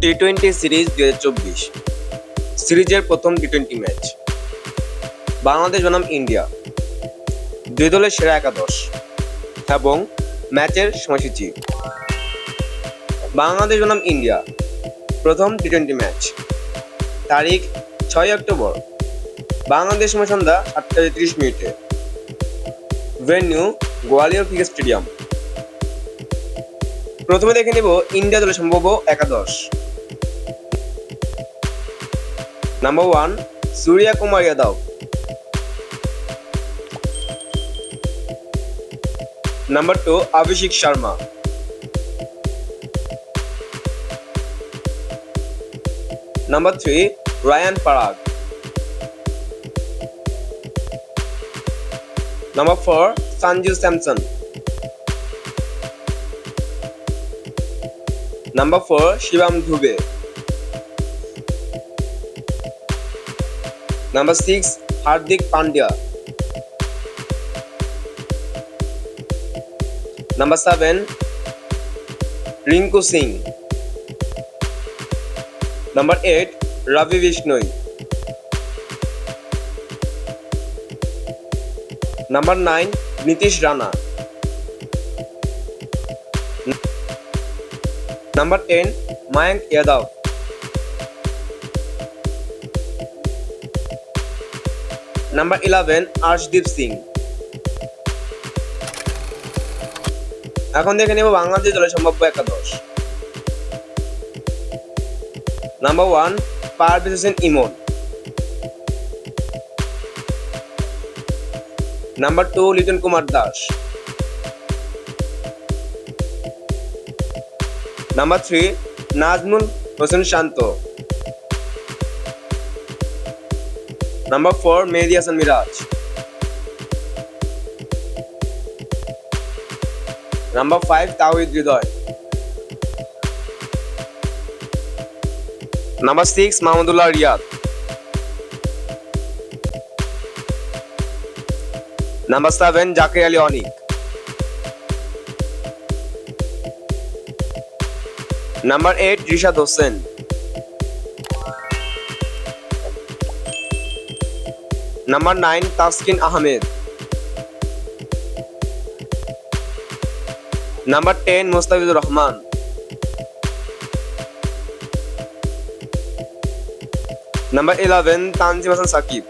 টি-20 series 2024 সিরিজের প্রথম টি-20 match. Bangladesh বনাম ইন্ডিয়া, দুই দলের সেরা একাদশ এবং ম্যাচের সময়সূচি। বাংলাদেশ বনাম ইন্ডিয়া প্রথম টি-20 ম্যাচ, তারিখ 6 অক্টোবর, বাংলাদেশ সময় সন্ধ্যা 7:30। Venue Gwalior cricket stadium. প্রথমে দেখে নেব ইন্ডিয়া দলের সম্ভাব্য একাদশ। Number 1 Surya Kumar Yadav. Number 2 Abhishek Sharma. Number 3 Riyan Parag. Number 4 Sanju Samson. Number 4 Shivam Dube. Number 6 Hardik Pandya. Number 7 Rinku Singh. Number 8 Ravi Bishnoi. Number 9 Nitish Rana. Number 10 Mayank Yadav. Number 11 Arshdeep Singh. এখন দেখে নেব বাংলাদেশ দলের সম্ভাব্য একাদশ। Number 1 Parvez Hossain Emon. Number 2 Litton Kumar Das. Number 3 Najmul Hossain Shanto. Number 4 Mehedi Hasan Miraz. Number 5 Towhid Hridoy. Number 6 Mahmudullah Riyad. Number 7 Jaker Ali Anik. Number 8 Rishad Hossain. Number 9 Taskin Ahmed. Number 10 Mustafizur Rahman. Number 11 Tanzim Hasan Shakib.